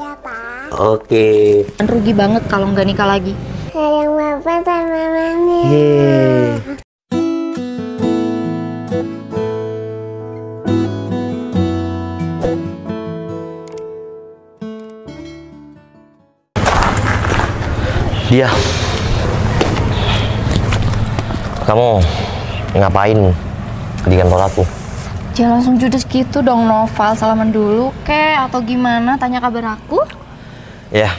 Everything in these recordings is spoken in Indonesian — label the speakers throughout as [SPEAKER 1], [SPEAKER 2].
[SPEAKER 1] ya, Pak.
[SPEAKER 2] Oke.
[SPEAKER 3] Rugi banget kalau nggak nikah lagi.
[SPEAKER 1] Sayang Bapak sama Mami.
[SPEAKER 2] Yeay. Dia, kamu ngapain di kantor aku?
[SPEAKER 3] Jangan langsung judes gitu dong, Noval. Salaman dulu kek atau gimana? Tanya kabar aku.
[SPEAKER 2] Ya,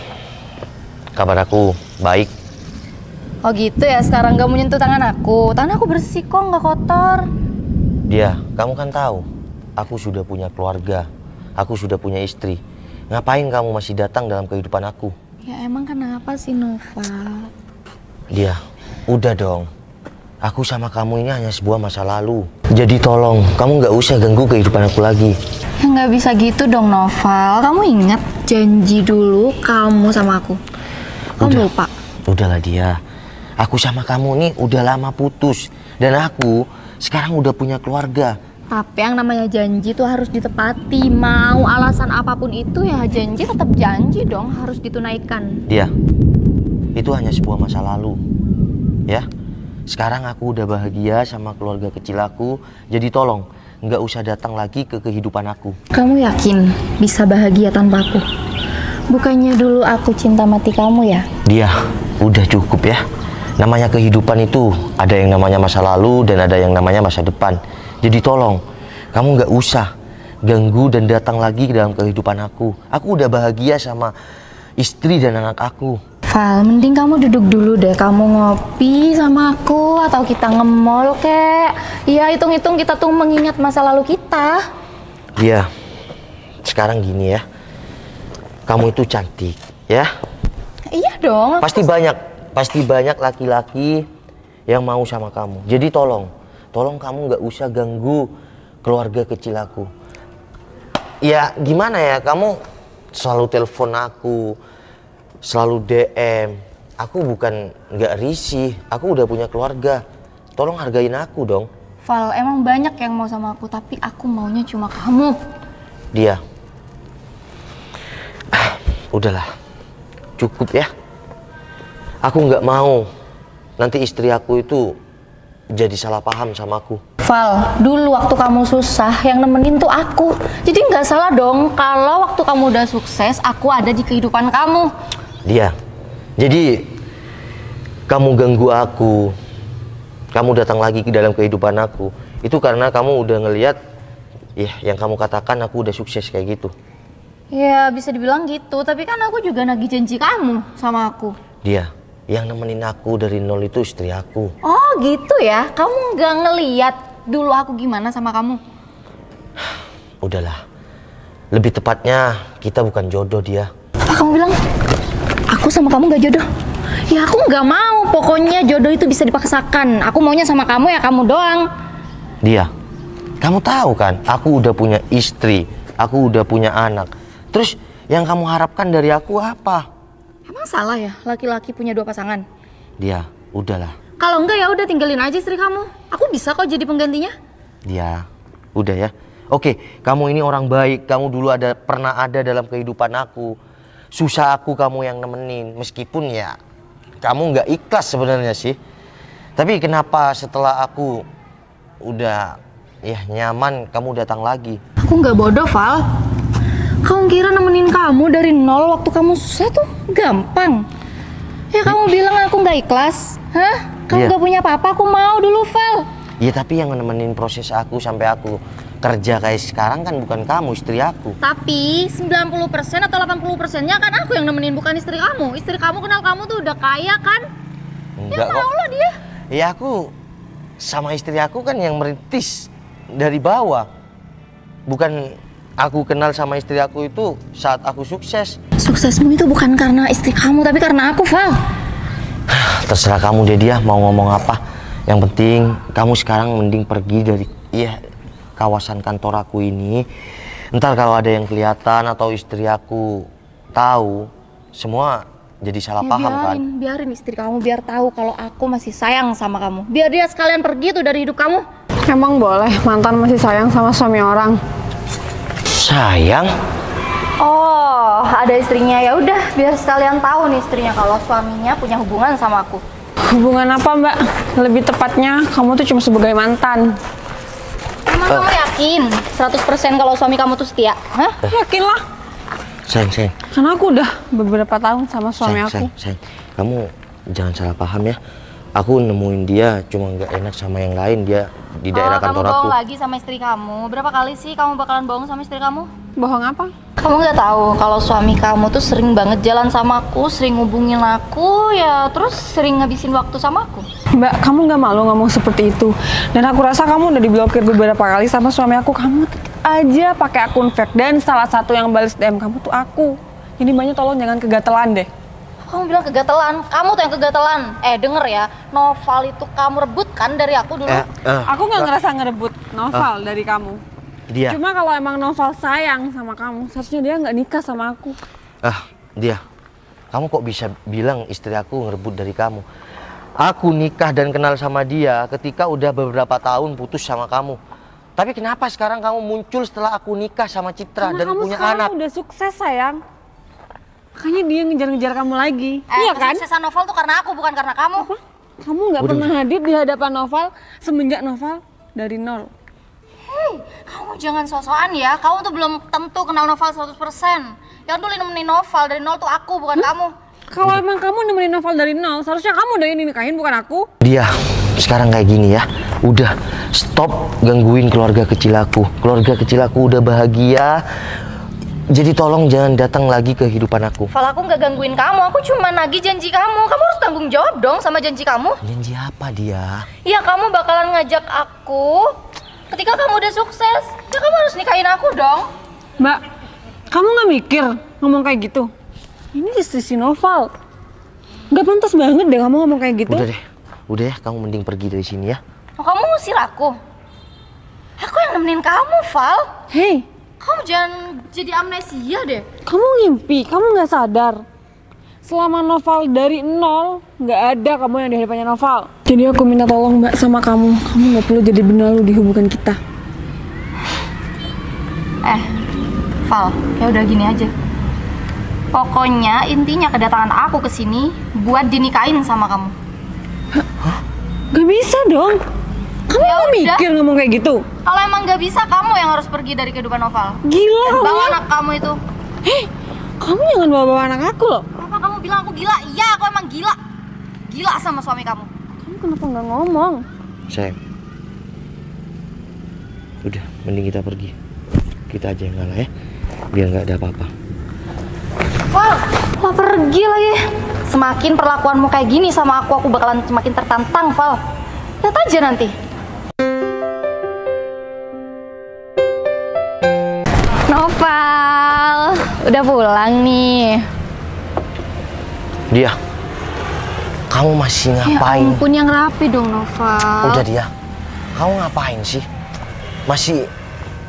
[SPEAKER 2] kabar aku baik.
[SPEAKER 3] Oh gitu ya, sekarang gak mau nyentuh tangan aku. Tangan aku bersih kok, nggak kotor.
[SPEAKER 2] Dia, kamu kan tahu, aku sudah punya keluarga, aku sudah punya istri. Ngapain kamu masih datang dalam kehidupan aku?
[SPEAKER 3] Ya emang kenapa sih, Noval?
[SPEAKER 2] Dia, udah dong. Aku sama kamu ini hanya sebuah masa lalu. Jadi tolong, kamu nggak usah ganggu kehidupan aku lagi.
[SPEAKER 3] Ya nggak bisa gitu dong, Noval. Kamu ingat janji dulu kamu sama aku. Kamu lupa?
[SPEAKER 2] Udahlah dia. Aku sama kamu nih udah lama putus. Dan aku sekarang udah punya keluarga.
[SPEAKER 3] Tapi yang namanya janji tuh harus ditepati. Mau alasan apapun itu ya janji tetap janji dong, harus ditunaikan.
[SPEAKER 2] Dia, itu hanya sebuah masa lalu. Ya, sekarang aku udah bahagia sama keluarga kecil aku. Jadi tolong, nggak usah datang lagi ke kehidupan aku.
[SPEAKER 3] Kamu yakin bisa bahagia tanpa aku? Bukannya dulu aku cinta mati kamu ya?
[SPEAKER 2] Dia, udah cukup ya. Namanya kehidupan itu ada yang namanya masa lalu dan ada yang namanya masa depan. Jadi tolong, kamu nggak usah ganggu dan datang lagi ke dalam kehidupan aku. Aku udah bahagia sama istri dan anak aku.
[SPEAKER 3] Val, mending kamu duduk dulu deh. Kamu ngopi sama aku atau kita nge-mall kek. Iya, hitung-hitung kita tuh mengingat masa lalu kita.
[SPEAKER 2] Iya, sekarang gini ya. Kamu itu cantik, ya?
[SPEAKER 3] Iya dong.
[SPEAKER 2] Pasti banyak laki-laki yang mau sama kamu. Jadi tolong kamu nggak usah ganggu keluarga kecil aku. Ya gimana ya, kamu selalu telepon aku, selalu DM. Aku bukan nggak risih, aku udah punya keluarga. Tolong hargain aku dong.
[SPEAKER 3] Val, emang banyak yang mau sama aku, tapi aku maunya cuma kamu.
[SPEAKER 2] Dia, udahlah, cukup ya. Aku nggak mau nanti istri aku itu jadi salah paham sama aku.
[SPEAKER 3] Val, dulu waktu kamu susah yang nemenin tuh aku. Jadi nggak salah dong kalau waktu kamu udah sukses aku ada di kehidupan kamu.
[SPEAKER 2] Dia, jadi kamu ganggu aku, kamu datang lagi ke dalam kehidupan aku, itu karena kamu udah ngelihat, ya yang kamu katakan aku udah sukses kayak gitu.
[SPEAKER 3] Ya bisa dibilang gitu, tapi kan aku juga nagih janji kamu sama aku.
[SPEAKER 2] Dia, yang nemenin aku dari nol itu istri aku.
[SPEAKER 3] Oh gitu ya, kamu nggak ngeliat dulu aku gimana sama kamu?
[SPEAKER 2] Udahlah, lebih tepatnya kita bukan jodoh dia.
[SPEAKER 3] Apa kamu bilang? Aku sama kamu gak jodoh? Ya aku nggak mau, pokoknya jodoh itu bisa dipaksakan. Aku maunya sama kamu ya kamu doang.
[SPEAKER 2] Dia, kamu tahu kan, aku udah punya istri, aku udah punya anak. Terus yang kamu harapkan dari aku apa?
[SPEAKER 3] Emang salah ya laki-laki punya dua pasangan?
[SPEAKER 2] Dia, udahlah.
[SPEAKER 3] Kalau enggak ya udah tinggalin aja istri kamu. Aku bisa kok jadi penggantinya.
[SPEAKER 2] Dia, udah ya. Oke, kamu ini orang baik, kamu dulu pernah ada dalam kehidupan aku. Susah aku kamu yang nemenin, meskipun ya kamu nggak ikhlas sebenarnya sih. Tapi kenapa setelah aku udah ya nyaman kamu datang lagi?
[SPEAKER 3] Aku nggak bodoh, Val. Kamu kira nemenin kamu dari nol waktu kamu susah tuh gampang? Ya kamu bilang aku nggak ikhlas, hah? Kamu nggak punya apa-apa, aku mau dulu, Val.
[SPEAKER 2] Iya, tapi yang nemenin proses aku sampai aku kerja kayak sekarang kan bukan kamu, istri aku.
[SPEAKER 3] Tapi 90% atau 80%-nya kan aku yang nemenin, bukan istri kamu. Istri kamu kenal kamu tuh udah kaya kan?
[SPEAKER 2] Enggak
[SPEAKER 3] ya mau lah dia.
[SPEAKER 2] Ya aku sama istri aku kan yang merintis dari bawah. Bukan aku kenal sama istri aku itu saat aku sukses.
[SPEAKER 3] Suksesmu itu bukan karena istri kamu, tapi karena aku, Val.
[SPEAKER 2] Terserah kamu deh dia mau ngomong apa. Yang penting kamu sekarang mending pergi dari kawasan kantor aku ini. Ntar kalau ada yang kelihatan atau istri aku tahu, semua jadi salah paham kan.
[SPEAKER 3] Biarin istri kamu biar tahu kalau aku masih sayang sama kamu. Biar dia sekalian pergi tuh dari hidup kamu.
[SPEAKER 4] Emang boleh mantan masih sayang sama suami orang?
[SPEAKER 2] Sayang?
[SPEAKER 3] Oh, ada ada istrinya, ya udah biar sekalian tahu nih istrinya kalau suaminya punya hubungan sama aku.
[SPEAKER 4] Hubungan apa, Mbak? Lebih tepatnya, kamu tuh cuma sebagai mantan.
[SPEAKER 3] Emang kamu yakin 100% kalau suami kamu tuh setia? Hah?
[SPEAKER 4] Yakin lah.
[SPEAKER 2] Sayang.
[SPEAKER 4] Karena aku udah beberapa tahun sama suami aku.
[SPEAKER 2] Sayang. Kamu jangan salah paham ya. Aku nemuin dia cuma nggak enak sama yang lain, dia di daerah kantor
[SPEAKER 3] kamu
[SPEAKER 2] aku.
[SPEAKER 3] bohong lagi sama istri kamu. Berapa kali sih kamu bakalan bohong sama istri kamu?
[SPEAKER 4] Bohong apa?
[SPEAKER 3] Kamu nggak tahu kalau suami kamu tuh sering banget jalan sama aku, sering hubungin aku, ya terus sering ngabisin waktu sama aku.
[SPEAKER 4] Mbak, kamu nggak malu ngomong seperti itu? Dan aku rasa kamu udah diblokir beberapa kali sama suami aku. Kamu tetap aja pakai akun fake, dan salah satu yang balas DM kamu tuh aku. Jadi banyak tolong jangan kegatelan deh.
[SPEAKER 3] Kamu bilang kegatelan, kamu tuh yang kegatelan. Denger ya, Noval itu kamu rebut kan dari aku dulu.
[SPEAKER 4] Aku nggak ngerasa ngerebut Noval dari kamu.
[SPEAKER 2] Dia.
[SPEAKER 4] Cuma kalau emang Noval sayang sama kamu, seharusnya dia nggak nikah sama aku.
[SPEAKER 2] Dia. Kamu kok bisa bilang istri aku ngerebut dari kamu? Aku nikah dan kenal sama dia ketika udah beberapa tahun putus sama kamu. Tapi kenapa sekarang kamu muncul setelah aku nikah sama Citra dan
[SPEAKER 4] kamu
[SPEAKER 2] punya
[SPEAKER 4] sekarang
[SPEAKER 2] anak?
[SPEAKER 4] udah sukses, sayang. Makanya dia ngejar-ngejar kamu lagi. Iya kan?
[SPEAKER 3] Kesuksesan Noval tuh karena aku, bukan karena kamu.
[SPEAKER 4] Apa? Kamu nggak pernah hadir di hadapan Noval semenjak Noval dari nol.
[SPEAKER 3] Kamu jangan sok-sokan ya, kamu tuh belum tentu kenal Noval 100%. Yang dulu nemenin Noval dari nol tuh aku, bukan kamu.
[SPEAKER 4] Kalau emang kamu nemenin Noval dari nol, seharusnya kamu udah ini nikahin, bukan aku.
[SPEAKER 2] Dia sekarang kayak gini ya. Udah stop gangguin keluarga kecil aku. Keluarga kecil aku udah bahagia. Jadi tolong jangan datang lagi ke kehidupan aku.
[SPEAKER 3] Val, aku nggak gangguin kamu, aku cuma nagih janji kamu. Kamu harus tanggung jawab dong sama janji kamu.
[SPEAKER 2] Janji apa dia?
[SPEAKER 3] Iya, kamu bakalan ngajak aku ketika kamu udah sukses. Ya kamu harus nikahin aku dong.
[SPEAKER 4] Mbak, kamu nggak mikir ngomong kayak gitu? Ini istri si Noval. Nggak pantas banget deh kamu ngomong kayak gitu.
[SPEAKER 2] Udah ya, kamu mending pergi dari sini ya.
[SPEAKER 3] Oh, kamu ngusir aku? Aku yang nemenin kamu, Val.
[SPEAKER 4] Hei,
[SPEAKER 3] Kamu jangan jadi amnesia deh.
[SPEAKER 4] kamu ngimpi, kamu nggak sadar. Selama Noval dari nol, nggak ada kamu yang di hadapannya Noval. Jadi aku minta tolong Mbak sama kamu. Kamu nggak perlu jadi benalu di hubungan kita.
[SPEAKER 3] Val, ya udah gini aja. Pokoknya intinya kedatangan aku ke sini buat dinikahin sama kamu.
[SPEAKER 4] Gak bisa dong. Kamu
[SPEAKER 3] Ya
[SPEAKER 4] nggak
[SPEAKER 3] udah.
[SPEAKER 4] mikir ngomong kayak gitu?
[SPEAKER 3] Kalau emang nggak bisa, kamu yang harus pergi dari kehidupan Noval.
[SPEAKER 4] Gila
[SPEAKER 3] Dan
[SPEAKER 4] kamu
[SPEAKER 3] bawa
[SPEAKER 4] ya.
[SPEAKER 3] anak kamu itu.
[SPEAKER 4] Kamu jangan bawa-bawa anak aku loh.
[SPEAKER 3] Apa kamu bilang aku gila? Iya, aku emang gila. Gila sama suami kamu.
[SPEAKER 4] Kamu kenapa nggak ngomong?
[SPEAKER 2] Sayang. Udah, mending kita pergi. Kita aja yang ngalah ya. Biar nggak ada apa-apa.
[SPEAKER 3] Val, lo pergi lagi. Semakin perlakuanmu kayak gini sama aku bakalan semakin tertantang, Val. Lihat aja nanti. Noval, udah pulang nih.
[SPEAKER 2] Dia. Kamu masih ngapain?
[SPEAKER 3] Ya ampun, yang rapi dong, Noval.
[SPEAKER 2] Udah dia. Kamu ngapain sih? Masih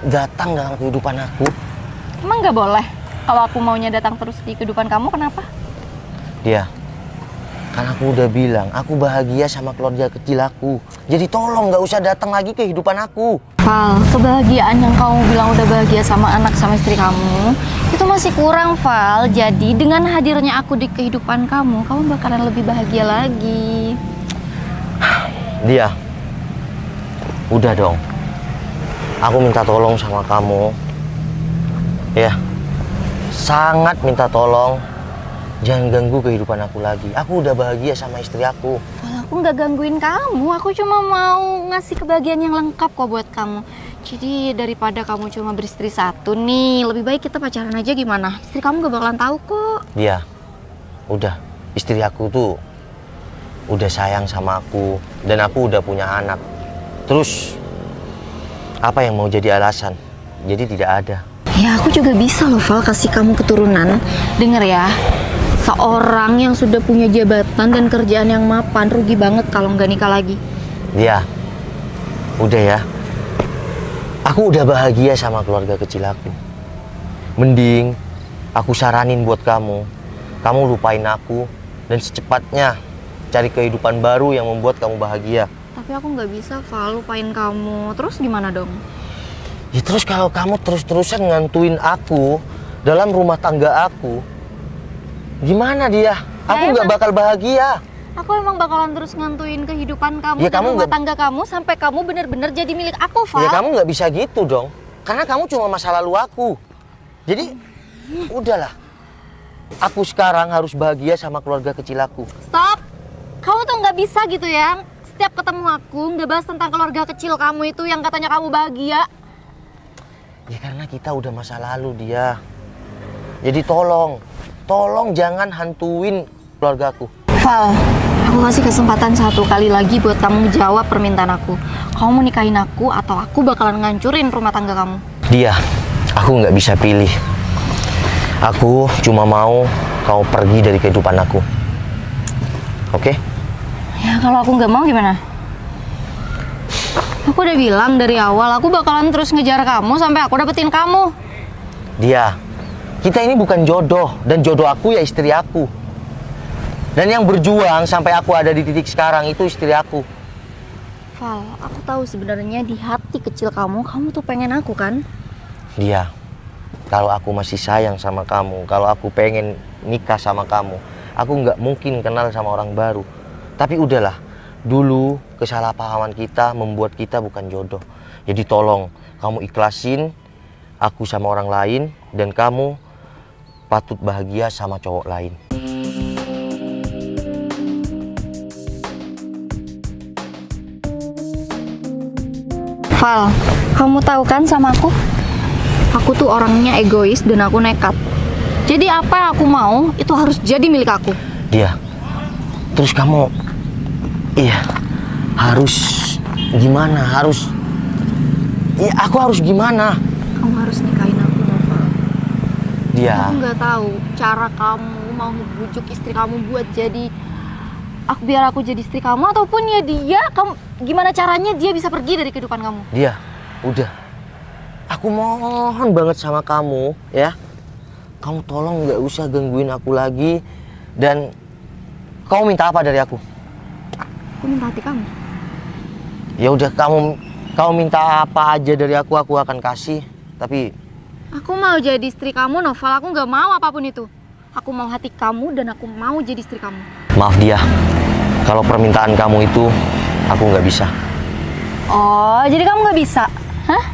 [SPEAKER 2] datang dalam kehidupan aku?
[SPEAKER 3] Emang nggak boleh? Kalau aku maunya datang terus di kehidupan kamu, kenapa?
[SPEAKER 2] Dia. Kan aku udah bilang, aku bahagia sama keluarga kecil aku. Jadi tolong nggak usah datang lagi ke kehidupan aku.
[SPEAKER 3] Val, kebahagiaan yang kamu bilang udah bahagia sama anak sama istri kamu, itu masih kurang, Val. Jadi dengan hadirnya aku di kehidupan kamu bakalan lebih bahagia lagi.
[SPEAKER 2] Dia. Udah dong. Aku minta tolong sama kamu. Ya. Sangat minta tolong. Jangan ganggu kehidupan aku lagi. Aku udah bahagia sama istri aku.
[SPEAKER 3] Val, aku nggak gangguin kamu. Aku cuma mau ngasih kebahagiaan yang lengkap kok buat kamu. Jadi daripada kamu cuma beristri satu nih, lebih baik kita pacaran aja, gimana? Istri kamu gak bakalan tahu kok.
[SPEAKER 2] Dia. Udah. Istri aku tuh udah sayang sama aku. Dan aku udah punya anak. Terus apa yang mau jadi alasan? Jadi tidak ada.
[SPEAKER 3] Ya aku juga bisa loh, Val, kasih kamu keturunan. Dengar ya, seorang yang sudah punya jabatan dan kerjaan yang mapan rugi banget kalau nggak nikah lagi.
[SPEAKER 2] Dia. Udah ya. Aku udah bahagia sama keluarga kecil aku. Mending aku saranin buat kamu. Kamu lupain aku dan secepatnya cari kehidupan baru yang membuat kamu bahagia.
[SPEAKER 3] Tapi aku nggak bisa, Val, lupain kamu. Terus gimana dong?
[SPEAKER 2] Ya terus kalau kamu terus-terusan ngantuin aku dalam rumah tangga aku, gimana dia? Aku nggak bakal bahagia.
[SPEAKER 3] Aku emang bakalan terus ngantuin kehidupan kamu
[SPEAKER 2] Ya,
[SPEAKER 3] dan
[SPEAKER 2] kamu
[SPEAKER 3] rumah
[SPEAKER 2] nggak-
[SPEAKER 3] tangga kamu sampai kamu bener-bener jadi milik aku, Val.
[SPEAKER 2] Ya kamu nggak bisa gitu dong. Karena kamu cuma masa lalu aku. Jadi, udahlah. Aku sekarang harus bahagia sama keluarga kecil aku.
[SPEAKER 3] Stop! Kamu tuh nggak bisa gitu ya. Setiap ketemu aku nggak bahas tentang keluarga kecil kamu itu yang katanya kamu bahagia.
[SPEAKER 2] Ya karena kita udah masa lalu dia. Jadi tolong jangan hantuin keluargaku.
[SPEAKER 3] Val, aku kasih kesempatan satu kali lagi buat kamu jawab permintaan aku. Kamu mau nikahin aku atau aku bakalan ngancurin rumah tangga kamu?
[SPEAKER 2] Dia, aku nggak bisa pilih. Aku cuma mau kau pergi dari kehidupan aku. Oke?
[SPEAKER 3] Ya kalau aku nggak mau gimana? Aku udah bilang dari awal aku bakalan terus ngejar kamu sampai aku dapetin kamu.
[SPEAKER 2] Dia, kita ini bukan jodoh. Dan jodoh aku ya istri aku. Dan yang berjuang sampai aku ada di titik sekarang itu istri aku.
[SPEAKER 3] Val, aku tahu sebenarnya di hati kecil kamu tuh pengen aku kan?
[SPEAKER 2] Dia, kalau aku masih sayang sama kamu, kalau aku pengen nikah sama kamu, aku nggak mungkin kenal sama orang baru. Tapi udahlah, dulu kesalahpahaman kita membuat kita bukan jodoh. Jadi tolong, kamu ikhlasin aku sama orang lain, dan kamu patut bahagia sama cowok lain.
[SPEAKER 3] Val, kamu tahu kan sama aku? Aku tuh orangnya egois dan aku nekat. Jadi apa yang aku mau itu harus jadi milik aku.
[SPEAKER 2] Dia, terus kamu, iya, harus gimana? Aku harus gimana?
[SPEAKER 3] Kamu harus nikahin aku, Val.
[SPEAKER 2] Dia,
[SPEAKER 3] Aku nggak tahu cara kamu mau ngebujuk istri kamu buat jadi biar aku jadi istri kamu ataupun ya dia kamu gimana caranya dia bisa pergi dari kehidupan kamu.
[SPEAKER 2] dia, udah. Aku mohon banget sama kamu, ya. Kamu tolong nggak usah gangguin aku lagi. Dan kamu minta apa dari aku?
[SPEAKER 3] Aku minta hati kamu.
[SPEAKER 2] Ya udah, kamu minta apa aja dari aku akan kasih. Tapi
[SPEAKER 3] Aku mau jadi istri kamu, Noval. Aku nggak mau apapun itu. Aku mau hati kamu dan aku mau jadi istri kamu.
[SPEAKER 2] maaf dia, kalau permintaan kamu itu aku nggak bisa.
[SPEAKER 3] Oh, jadi kamu nggak bisa? Hah?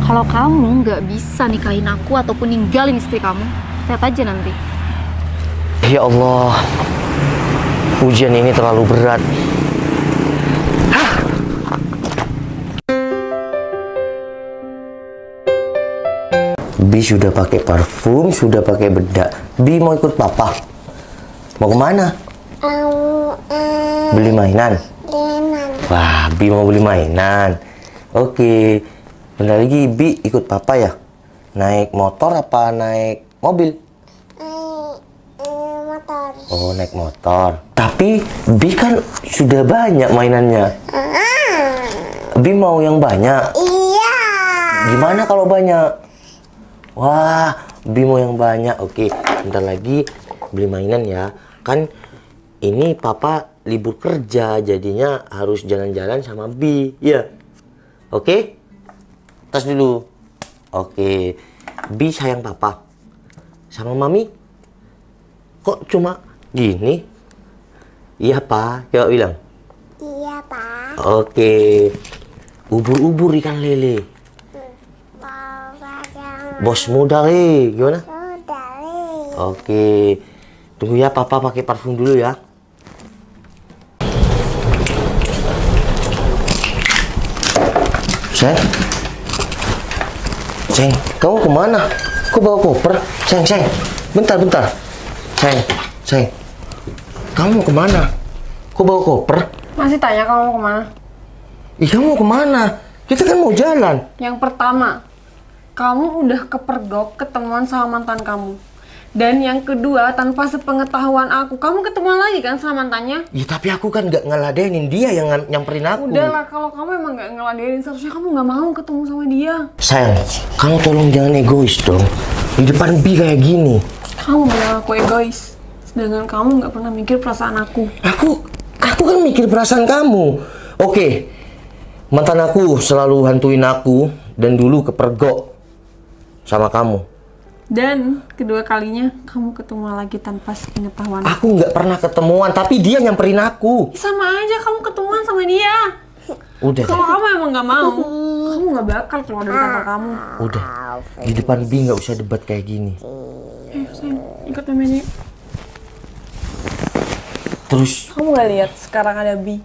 [SPEAKER 3] Kalau kamu nggak bisa nikahin aku ataupun ninggalin istri kamu, lihat aja nanti.
[SPEAKER 2] Ya Allah, ujian ini terlalu berat. Bi sudah pakai parfum, sudah pakai bedak. Bi mau ikut papa? Mau kemana? Beli mainan? Wah, Bi mau beli mainan. Oke, bentar lagi Bi ikut papa ya? Naik motor apa naik mobil?
[SPEAKER 1] Motor.
[SPEAKER 2] Oh, naik motor. Tapi Bi kan sudah banyak mainannya. Bi mau yang banyak.
[SPEAKER 1] Iya.
[SPEAKER 2] Gimana kalau banyak? Wah, Bi mau yang banyak. Oke, bentar lagi beli mainan ya. Kan ini papa libur kerja, jadinya harus jalan-jalan sama Bi. Ya. Oke? Tas dulu. Oke. Bi sayang papa. Sama mami? Kok cuma gini? Iya, Pak. Coba bilang.
[SPEAKER 1] Iya, Pak.
[SPEAKER 2] Oke. Ubur-ubur ikan lele.
[SPEAKER 1] Bapak yang
[SPEAKER 2] Bos muda le. Gimana?
[SPEAKER 1] udah nih.
[SPEAKER 2] Oke. Tunggu ya, papa pakai parfum dulu ya. Ceng, kamu kemana? Kok bawa koper? Ceng, bentar. Ceng, kamu mau kemana? Kok bawa koper?
[SPEAKER 4] Masih tanya kamu mau kemana?
[SPEAKER 2] Ih, kamu mau kemana? Kita kan mau jalan.
[SPEAKER 4] Yang pertama, kamu udah kepergok ketemuan sama mantan kamu. Dan yang kedua, tanpa sepengetahuan aku, kamu ketemuan lagi kan sama mantannya?
[SPEAKER 2] Ya tapi aku kan nggak ngeladenin, dia yang nyamperin aku.
[SPEAKER 4] Udahlah, kalau kamu emang gak ngeladenin, seharusnya kamu gak mau ketemu sama dia.
[SPEAKER 2] Sayang, kamu tolong jangan egois dong. Di depan Bi kayak gini.
[SPEAKER 4] Kamu bilang aku egois, sedangkan kamu gak pernah mikir perasaan aku.
[SPEAKER 2] Aku kan mikir perasaan kamu. Oke, mantan aku selalu hantuin aku dan dulu kepergok sama kamu.
[SPEAKER 4] Dan kedua kalinya kamu ketemu lagi tanpa sepengetahuan.
[SPEAKER 2] Aku nggak pernah ketemuan, tapi dia nyamperin aku.
[SPEAKER 4] Sama aja kamu ketemuan sama dia.
[SPEAKER 2] Udah,
[SPEAKER 4] Kalau kamu emang nggak mau, kamu nggak bakal keluar dari kantor kamu.
[SPEAKER 2] udah. Di depan Bi nggak usah debat kayak gini.
[SPEAKER 4] Sayang, ikut namanya.
[SPEAKER 2] Terus,
[SPEAKER 4] Kamu nggak lihat sekarang ada Bi?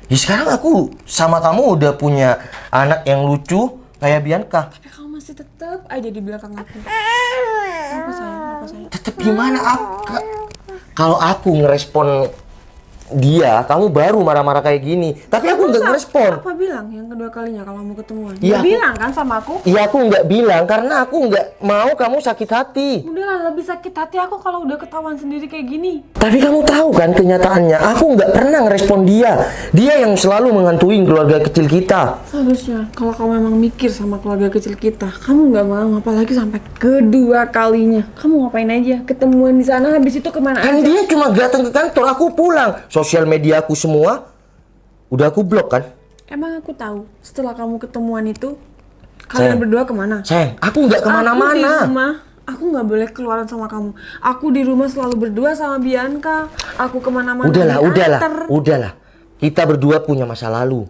[SPEAKER 2] ya sekarang aku sama kamu udah punya anak yang lucu kayak Bianca.
[SPEAKER 4] Tapi kamu masih tetap aja di belakang aku. Apa sayang? Apa sayang?
[SPEAKER 2] Tetep gimana kalau aku ngerespon dia, kamu baru marah-marah kayak gini. Tapi aku nggak ngerespon.
[SPEAKER 4] Apa bilang yang kedua kalinya kalau mau ketemuan?
[SPEAKER 2] Iya,
[SPEAKER 4] Nggak
[SPEAKER 2] aku-
[SPEAKER 4] bilang kan sama aku?
[SPEAKER 2] Iya aku nggak bilang karena aku nggak mau kamu sakit hati.
[SPEAKER 4] Udahlah, lebih sakit hati aku kalau udah ketahuan sendiri kayak gini.
[SPEAKER 2] Tapi kamu tahu kan kenyataannya, aku nggak pernah ngerespon dia. Dia yang selalu menghantui keluarga kecil kita.
[SPEAKER 4] Seharusnya kalau kamu memang mikir sama keluarga kecil kita, kamu nggak mau, apalagi sampai kedua kalinya. Kamu ngapain aja? Ketemuan di sana, habis itu kemana
[SPEAKER 2] Kan
[SPEAKER 4] aja?
[SPEAKER 2] dia cuma datang ke kantor, aku pulang. Sosial media aku semua udah aku blok kan.
[SPEAKER 4] Emang aku tahu, setelah kamu ketemuan itu, kalian
[SPEAKER 2] Sayang.
[SPEAKER 4] berdua kemana?
[SPEAKER 2] Sayang, aku nggak
[SPEAKER 4] Aku di
[SPEAKER 2] kemana-mana.
[SPEAKER 4] rumah, aku nggak boleh keluaran sama kamu. Aku di rumah selalu berdua sama Bianca. Aku kemana-mana diantar.
[SPEAKER 2] Udahlah. Kita berdua punya masa lalu.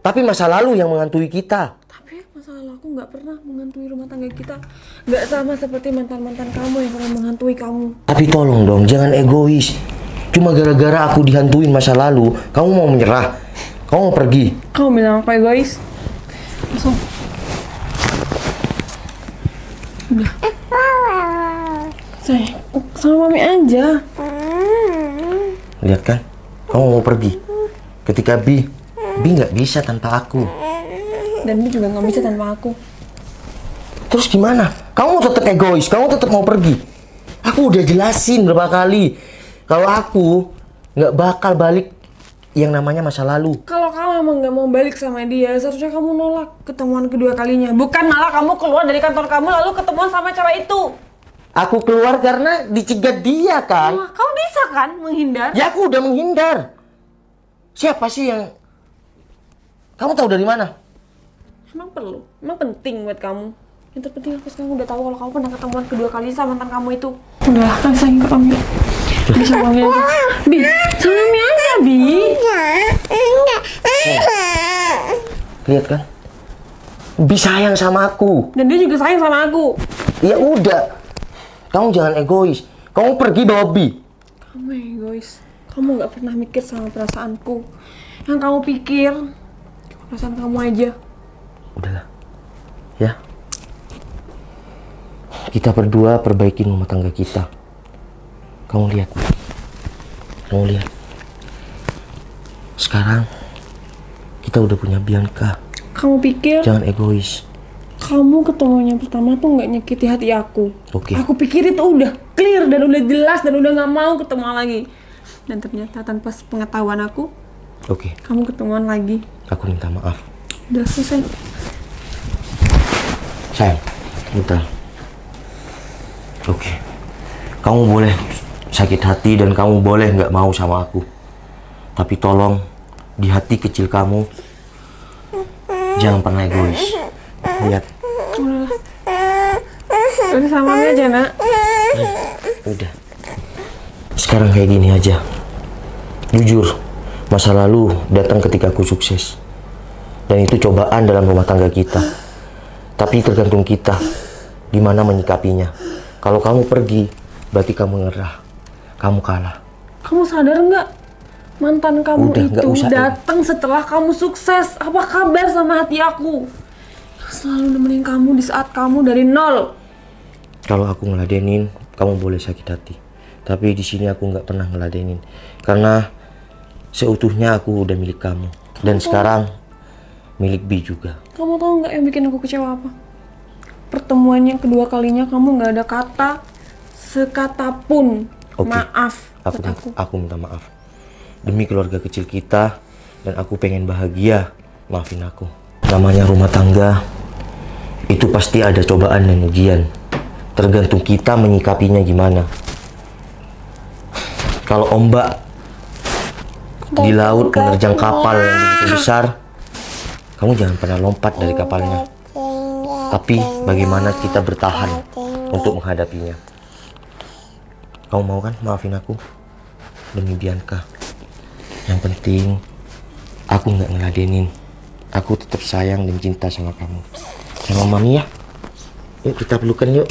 [SPEAKER 2] Tapi masa lalu yang menghantui kita.
[SPEAKER 4] Tapi masalah aku nggak pernah menghantui rumah tangga kita. Nggak sama seperti mantan-mantan kamu yang pernah menghantui kamu.
[SPEAKER 2] Tapi tolong dong, jangan egois. Cuma gara-gara aku dihantuin masa lalu, kamu mau menyerah? Kamu mau pergi?
[SPEAKER 4] Kamu bilang apa egois? Langsung. Udah. Sayang, sama mami aja.
[SPEAKER 2] Lihat kan? Kamu mau pergi. Ketika Bi nggak bisa tanpa aku.
[SPEAKER 4] Dan dia juga nggak bisa tanpa aku.
[SPEAKER 2] Terus gimana? Kamu tetap egois, kamu tetap mau pergi. Aku udah jelasin berapa kali. Kalau aku nggak bakal balik yang namanya masa lalu.
[SPEAKER 4] Kalau kamu emang nggak mau balik sama dia, seharusnya kamu nolak ketemuan kedua kalinya. Bukan malah kamu keluar dari kantor kamu lalu ketemuan sama cewek itu.
[SPEAKER 2] Aku keluar karena dicegat dia kan.
[SPEAKER 4] Wah, kamu bisa kan menghindar?
[SPEAKER 2] Ya aku udah menghindar. Siapa sih yang... Kamu tahu dari mana?
[SPEAKER 4] Emang perlu? Emang penting buat kamu? Yang terpenting aku sekarang udah tahu kalau kamu pernah ketemuan kedua kali sama mantan kamu itu. Udah, kan sayang ikut Mami. Bisa Mami aja. Bi, sama Mami aja, Bi.
[SPEAKER 2] Lihat kan? Bi sayang sama aku.
[SPEAKER 4] Dan dia juga sayang sama aku.
[SPEAKER 2] Ya udah. Kamu jangan egois. Kamu pergi bawa Bi.
[SPEAKER 4] Kamu egois. Kamu nggak pernah mikir sama perasaanku. Yang kamu pikir, perasaan kamu aja.
[SPEAKER 2] Udahlah. Ya. Kita berdua perbaiki rumah tangga kita. Kamu lihat. Kamu lihat. Sekarang kita udah punya Bianca.
[SPEAKER 4] Kamu pikir
[SPEAKER 2] Jangan egois.
[SPEAKER 4] kamu ketemunya pertama tuh nggak nyakiti hati aku.
[SPEAKER 2] Oke.
[SPEAKER 4] Aku pikir itu udah clear dan udah jelas dan udah nggak mau ketemu lagi. Dan ternyata tanpa pengetahuan aku,
[SPEAKER 2] Oke.
[SPEAKER 4] kamu ketemuan lagi.
[SPEAKER 2] Aku minta maaf.
[SPEAKER 4] Udah selesai.
[SPEAKER 2] Sayang, bentar. Oke. Kamu boleh sakit hati dan kamu boleh nggak mau sama aku. Tapi tolong, di hati kecil kamu, jangan pernah egois. Lihat,
[SPEAKER 4] Udah sama Mami aja, Nak.
[SPEAKER 2] udah. Sekarang kayak gini aja. Jujur, masa lalu datang ketika aku sukses. Dan itu cobaan dalam rumah tangga kita. Tapi tergantung kita, gimana menyikapinya. Kalau kamu pergi, berarti kamu nyerah. Kamu kalah.
[SPEAKER 4] Kamu sadar nggak? Mantan kamu
[SPEAKER 2] Udah, nggak
[SPEAKER 4] itu
[SPEAKER 2] usah.
[SPEAKER 4] datang setelah kamu sukses. Apa kabar sama hati aku? Yang selalu nemenin kamu di saat kamu dari nol.
[SPEAKER 2] Kalau aku ngeladenin, kamu boleh sakit hati. Tapi di sini aku nggak pernah ngeladenin. Karena seutuhnya aku udah milik kamu. Dan sekarang milik Bi juga.
[SPEAKER 4] Kamu tahu nggak yang bikin aku kecewa apa? Pertemuan yang kedua kalinya kamu nggak ada kata sekata pun
[SPEAKER 2] Oke.
[SPEAKER 4] maaf
[SPEAKER 2] Aku,
[SPEAKER 4] buat aku.
[SPEAKER 2] aku minta maaf. Demi keluarga kecil kita dan aku pengen bahagia. Maafin aku. Namanya rumah tangga, itu pasti ada cobaan dan ujian. Tergantung kita menyikapinya gimana. Kalau ombak di laut menerjang kapal yang begitu besar, kamu jangan pernah lompat dari kapalnya. Tapi bagaimana kita bertahan untuk menghadapinya. Kamu mau kan maafin aku demi Bianca? Yang penting aku nggak ngeladenin. Aku tetap sayang dan cinta sama kamu, sama mami ya. Yuk kita pelukan yuk.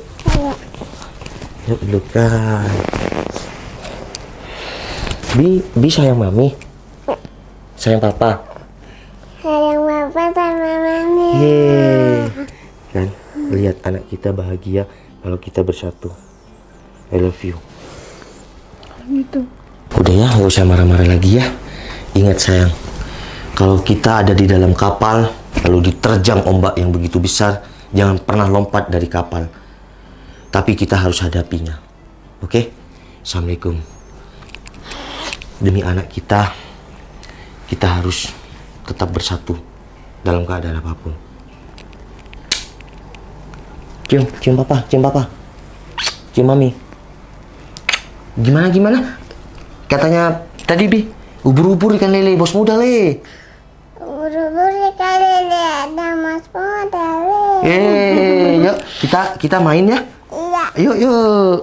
[SPEAKER 2] Yuk pelukan. Bi sayang mami, sayang papa.
[SPEAKER 1] Sayang papa sama mami.
[SPEAKER 2] Yeay. Kan lihat anak kita bahagia kalau kita bersatu. I love you.
[SPEAKER 4] Gitu.
[SPEAKER 2] Udah ya, nggak usah marah-marah lagi ya. Ingat sayang, kalau kita ada di dalam kapal lalu diterjang ombak yang begitu besar, jangan pernah lompat dari kapal. Tapi kita harus hadapinya. Oke? Assalamualaikum. Demi anak kita harus tetap bersatu dalam keadaan apapun. Cium papa, cium papa. Cium mami. Gimana? Katanya tadi Bi, ubur-ubur ikan lele, bos muda le.
[SPEAKER 1] Ubur-ubur ikan lele, ada mas muda le.
[SPEAKER 2] Yuk kita main ya.
[SPEAKER 1] Iya.
[SPEAKER 2] Yuk.